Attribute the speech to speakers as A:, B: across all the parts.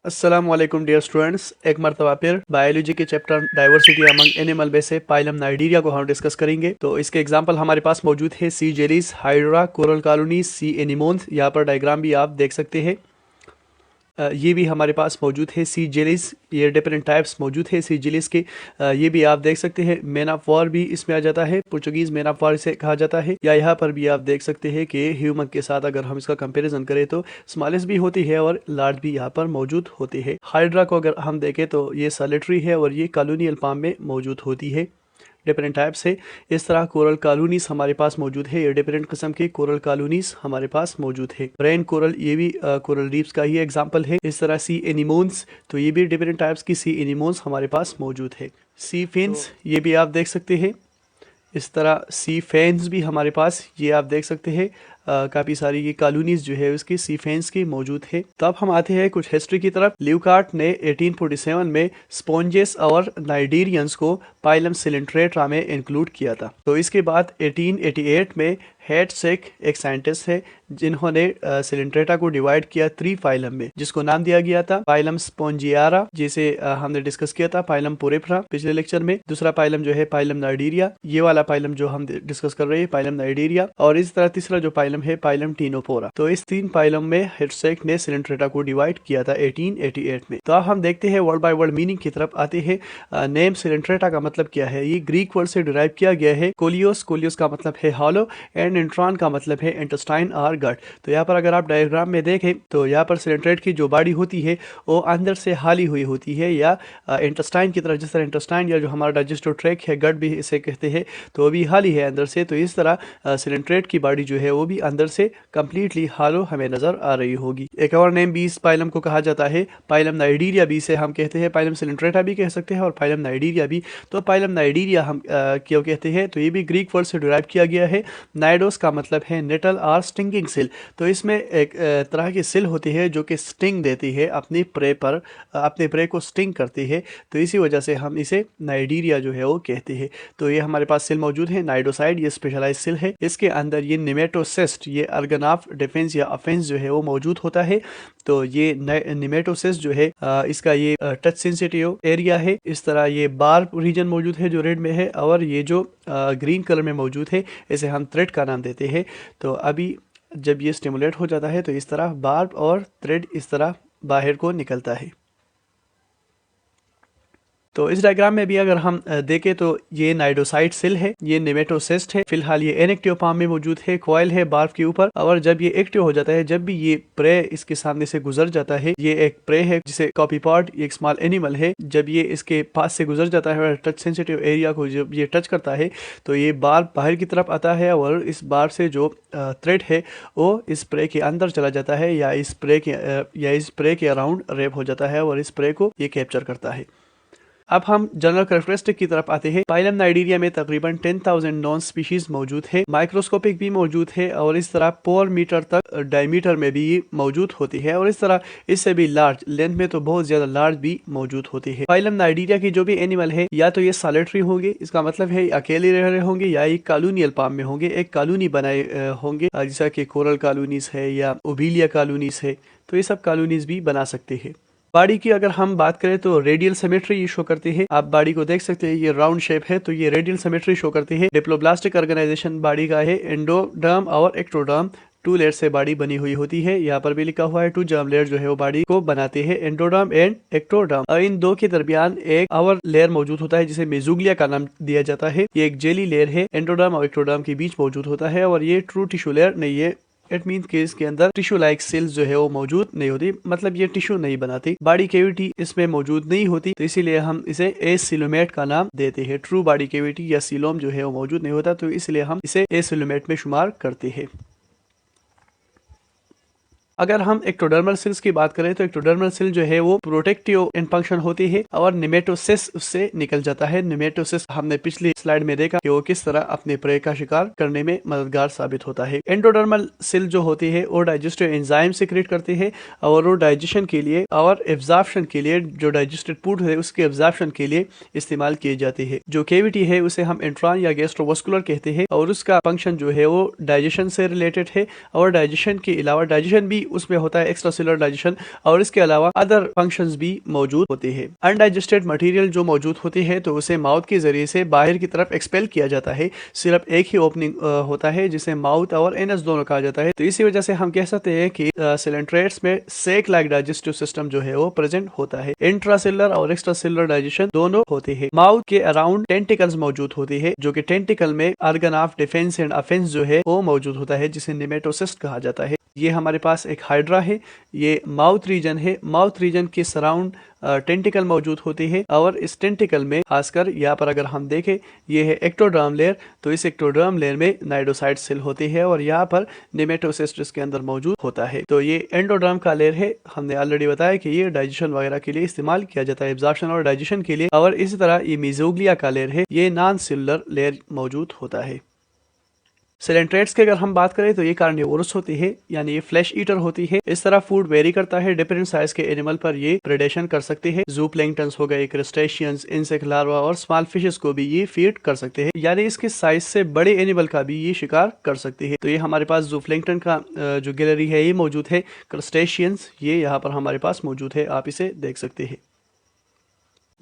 A: अस्सलामुअलैकुम dear students, एक मरतबा फिर बायोलॉजी के चैप्टर डाइवर्सिटी अमंग एनिमल में से पाइलम नाइडीरिया को हम डिस्कस करेंगे। तो इसके एग्जांपल हमारे पास मौजूद है सी जेलीज, हाइड्रा, कोरल कॉलोनीज, सी एनिमोन्स। यहाँ पर डायग्राम भी आप देख सकते हैं। ये भी हमारे पास मौजूद है सी जेलीज। ये डिफरेंट टाइप्स मौजूद है सी जेलीज के। ये भी आप देख सकते हैं। मैन ऑफ वॉर भी इसमें आ जाता है, पुर्तगीज मैन ऑफ वॉर इसे कहा जाता है। या यहाँ पर भी आप देख सकते हैं कि ह्यूमन के साथ अगर हम इसका कंपैरिजन करें तो स्मॉलेस्ट भी होती है और लार्ज भी यहाँ पर मौजूद होती है। हाइड्रा को अगर हम देखें तो ये सॉलिटरी है और ये कॉलोनियल फॉर्म में मौजूद होती है। डिफरेंट टाइप्स है। इस तरह कोरल कॉलोनीज हमारे पास मौजूद है। ये डिफरेंट किस्म के कोरल कॉलोनीज हमारे पास मौजूद है। ब्रेन कोरल, ये भी कोरल रीफ्स का ही एग्जांपल है। इस तरह सी एनिमोन्स, तो ये भी डिफरेंट टाइप्स की सी एनिमोन्स हमारे पास मौजूद है। सी फिन्स, ये भी आप देख सकते हैं। इस तरह सी फैंस भी हमारे पास, ये आप देख सकते हैं। काफ़ी सारी ये कॉलोनीज जो है उसकी सी फैंस की मौजूद है। तो अब हम आते हैं कुछ हिस्ट्री की तरफ। ल्यूकार्ट ने 1847 में स्पॉन्जेस और नाइडीरियंस को पाइलम सिलेंट्रेटा में इंक्लूड किया था। तो इसके बाद 1888 में हेडसेक एक साइंटिस्ट है जिन्होंने सिलेंट्रेटा को डिवाइड किया 3 फाइलम में, जिसको नाम दिया गया था पाइलम स्पोंजियारा, जिसे हमने डिस्कस किया था पाइलम पोरेफ्रा पिछले लेक्चर में। दूसरा पाइलम जो है पाइलम नाइडीरिया, ये वाला पाइलम जो हम डिस्कस कर रहे हैं पाइलम नाइडीरिया। और इस तरह तीसरा जो पाइलम है पाइलम टीनोफोरा। तो इस 3 पाइलम में हेडसेक ने सिलेंट्रेटा को डिवाइड किया था 1888 में। तो अब हम देखते हैं वर्ड बाय वर्ड मीनिंग की तरफ आते हैं। नेम सिलेंट्रेटा का मतलब क्या है? ये ग्रीक वर्ड से डिराइव किया गया है। कोलियोस, कोलियोस का मतलब है हॉलो, एंड इंट्रॉन का मतलब है इंटेस्टाइन और गट। तो यहाँ पर अगर आप डायग्राम में देखें तो यहाँ पर सिलेंट्रेट की जो बॉडी होती है वो अंदर से हाली हुई होती है, या इंटेस्टाइन की तरह, जिस तरह इंटेस्टाइन या जो हमारा डाइजेस्टिव ट्रैक है, गट भी इसे कहते हैं, तो वो भी हाली है अंदर से। तो इस तरह सिलेंट्रेट की बॉडी जो है वो भी अंदर से कंप्लीटली हालो हमें नजर आ रही होगी। एक और नेम भी इस पाइलम को कहा जाता है पाइलम नाइडीरिया भी इसे हम कहते हैं, पाइलम सिलेंट्रेटा भी कह सकते हैं और पाइलम नाइडीरिया भी। तो पाइलम नाइडीरिया हम क्यों कहते हैं? तो ये भी ग्रीक वर्ड से डिराइव किया गया है। नाइडोस का मतलब है नेटल और स्टिंगिंग सिल। तो इसमें एक तरह की सिल होती है जो कि स्टिंग देती है अपनी प्रे पर, अपने प्रे को स्टिंग करती है। तो इसी वजह से हम इसे नाइडीरिया जो है वो कहते हैं। तो ये हमारे पास सिल मौजूद है नाइडोसाइड, ये स्पेशलाइज सिल है। इसके अंदर ये निमेटोसिस्ट, ये ऑर्गन ऑफ डिफेंस या ऑफेंस जो है वो मौजूद होता है। तो ये निमेटोसिस्ट जो है इसका ये टच सेंसिटिव एरिया है। इस तरह ये बार्ब रीजन मौजूद है जो रेड में है, और ये जो ग्रीन कलर में मौजूद है इसे हम थ्रेड का नाम देते हैं। तो अभी जब ये स्टिमुलेट हो जाता है तो इस तरह बार्ब और थ्रेड इस तरह बाहर को निकलता है। तो इस डायग्राम में भी अगर हम देखें तो ये नाइडोसाइड सेल है, ये निमेटोसिस्ट है। फिलहाल ये इनएक्टिव फॉर्म में मौजूद है, कॉइल है बार्ब के ऊपर। और जब ये एक्टिव हो जाता है, जब भी ये प्रे इसके सामने से गुजर जाता है, ये एक प्रे है जिसे कॉपीपॉड, एक स्मॉल एनिमल है, जब ये इसके पास से गुजर जाता है और टच सेंसिटिव एरिया को जब ये टच करता है तो ये बार्ब बाहर की तरफ आता है और इस बार्ब से जो थ्रेड है वो इस प्रे के अंदर चला जाता है, या इस प्रे के अराउंड रैप हो जाता है और इस प्रे को ये कैप्चर करता है। अब हम जनरल कैरेक्टरिस्टिक की तरफ आते हैं। पाइलम नाइडीरिया में तकरीबन 10,000 नॉन स्पीशीज मौजूद है। माइक्रोस्कोपिक भी मौजूद है और इस तरह 4 मीटर तक डायमीटर में भी मौजूद होती है, और इस तरह इससे भी लार्ज लेंथ में तो बहुत ज्यादा लार्ज भी मौजूद होती है। पाइलम नाइडीरिया की जो भी एनिमल है, या तो ये सॉलिटरी होंगे, इसका मतलब है अकेले रह रहे होंगे, या एक कॉलोनियल फॉर्म में होंगे, एक कॉलोनी बनाए होंगे, जैसा कि कोरल कॉलोनीज है या ओबिलिया कॉलोनीज है। तो ये सब कॉलोनीज भी बना सकते हैं। बॉडी की अगर हम बात करें तो रेडियल सिमेट्री ये शो करती है। आप बॉडी को देख सकते हैं, ये राउंड शेप है, तो ये रेडियल सिमेट्री शो करती है। डिप्लोब्लास्टिक ऑर्गेनाइजेशन बॉडी का है। एंडोडर्म और एक्टोडर्म 2 लेयर से बॉडी बनी हुई होती है। यहाँ पर भी लिखा हुआ है 2 जर्म लेयर जो है वो बॉडी को बनाते हैं, एंडोडर्म एंड एक्टोडर्म। और इन दो के दरमियान एक और लेयर मौजूद होता है जिसे मेजुग्लिया का नाम दिया जाता है। ये एक जेली लेयर है, एंडोडर्म और एक्टोडर्म के बीच मौजूद होता है, और ये ट्रू टिश्यू लेयर नहीं है। इट मीन के इसके अंदर टिश्यू लाइक सेल्स जो है वो मौजूद नहीं होती, मतलब ये टिश्यू नहीं बनाती। बॉडी कैविटी इसमें मौजूद नहीं होती, तो इसीलिए हम इसे एसिलोमेट का नाम देते हैं। ट्रू बॉडी कैविटी या सीलोम जो है वो मौजूद नहीं होता, तो इसलिए हम इसे एसिलोमेट में शुमार करते हैं। अगर हम एक्टोडर्मल सेल्स की बात करें तो एक्टोडर्मल सेल जो है वो प्रोटेक्टिव इन फंक्शन होती है, और निमेटोसिस उससे निकल जाता है। निमेटोसिस हमने पिछले स्लाइड में देखा कि वो किस तरह अपने प्रे का शिकार करने में मददगार साबित होता है। एंडोडर्मल सेल जो होती है वो डाइजेस्टिव एंजाइम सीक्रेट करती है और वो डाइजेशन के लिए और एब्जॉर्प्शन के लिए, जो डाइजेस्टेड फूड है उसके एब्जॉर्प्शन के लिए इस्तेमाल की जाती है। जो कैविटी है उसे हम इंट्रॉन या गैस्ट्रोवास्कुलर कहते हैं और उसका फंक्शन जो है वो डाइजेशन से रिलेटेड है और डाइजेशन के अलावा डाइजेशन भी उसमें होता है, एक्स्ट्रा सेलुलर डाइजेशन, और इसके अलावा अदर फंक्शंस भी मौजूद होते हैं। अनडाइजेस्टेड मटेरियल जो मौजूद होती है तो उसे माउथ के जरिए से बाहर की तरफ एक्सपेल किया जाता है। सिर्फ एक ही ओपनिंग होता है जिसे माउथ और एनस दोनों कहा जाता है। तो इसी वजह से हम कह सकते हैं कि सिलेंट्रेट्स में सेक लाइक डाइजेस्टिव सिस्टम जो है वो प्रेजेंट होता है। इंट्रासेलुलर और एक्स्ट्रा सेलुलर डाइजेशन दोनों होते हैं। माउथ के अराउंड टेंटिकल्स मौजूद होती है, जो कि टेंटिकल में organ of defence and offence जो है वो मौजूद होता है, जिसे नेमेटोसिस्ट कहा जाता है। ये हमारे पास एक हाइड्रा है, ये माउथ रीजन है। माउथ रीजन के सराउंड टेंटिकल मौजूद होती है और इस टेंटिकल में खासकर यहाँ पर अगर हम देखें, ये है एक्टोडर्म लेयर, तो इस एक्टोडर्म लेयर में नाइडोसाइट सेल होती है और यहाँ पर नेमेटोसिस्ट इसके अंदर मौजूद होता है। तो ये एंडोडर्म का लेयर है। हमने ऑलरेडी बताया कि ये डाइजेशन वगैरह के लिए इस्तेमाल किया जाता है, एब्जॉर्प्शन और डाइजेशन के लिए। और इसी तरह ये मेसोग्लिया का लेयर है, ये नॉन सेलुलर लेयर मौजूद होता है। सिलेंट्रेट्स की अगर हम बात करें तो ये कार्निवोरस होती है, यानी ये फ्लैश ईटर होती है। इस तरह फूड वेरी करता है, डिफरेंट साइज के एनिमल पर ये प्रेडेशन कर सकते हैं। जूप्लैंक्टन्स हो गए, क्रस्टेशियंस, इंसेक्ट लार्वा और स्मॉल फिशेस को भी ये फीड कर सकते हैं, यानी इसके साइज से बड़े एनिमल का भी ये शिकार कर सकते हैं। तो ये हमारे पास जूप्लैंक्टन का जो गैलरी है ये मौजूद है। क्रस्टेशियंस ये यहाँ पर हमारे पास मौजूद है, आप इसे देख सकते हैं।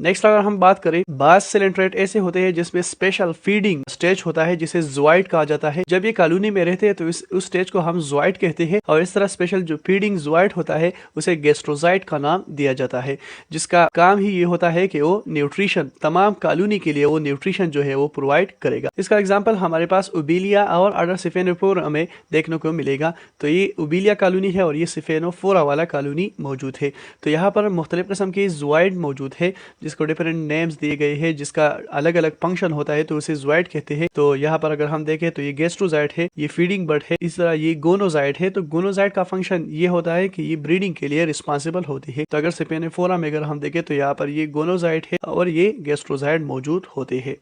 A: नेक्स्ट अगर हम बात करें, बास सिलेंट्रेट ऐसे होते हैं जिसमें स्पेशल फीडिंग स्टेज होता है जिसे ज़ोइड कहा जाता है। जब ये कॉलोनी में रहते हैं तो उस स्टेज को हम ज़ोइड कहते हैं और इस तरह स्पेशल जो फीडिंग ज़ोइड होता है उसे गैस्ट्रोज़ाइट का नाम दिया जाता है, जिसका काम ही ये होता है कि वो न्यूट्रिशन तमाम कॉलोनी के लिए वो न्यूट्रिशन जो है वो प्रोवाइड करेगा। इसका एग्जाम्पल हमारे पास उबीलिया और अडर सिफेनोफोरा में देखने को मिलेगा। तो ये उबीलिया कॉलोनी है और ये सिफेनोफोरा वाला कॉलोनी मौजूद है। तो यहाँ पर मुख्तलिफ किस्म के ज़ोइड मौजूद है जिसको डिफरेंट नेम्स दिए गए हैं, जिसका अलग अलग फंक्शन होता है, तो उसे ज़ोइड कहते हैं। तो यहाँ पर अगर हम देखें तो ये गैस्ट्रोज़ाइट है, ये फीडिंग बर्ड है। इस तरह ये गोनोज़ाइट है, तो गोनोज़ाइट का फंक्शन ये होता है कि ये ब्रीडिंग के लिए रिस्पॉन्सिबल होती है। तो अगर सिफेनोफोरा में अगर हम देखें तो यहाँ पर ये गोनोज़ाइट है और ये गैस्ट्रोज़ाइट मौजूद होते हैं।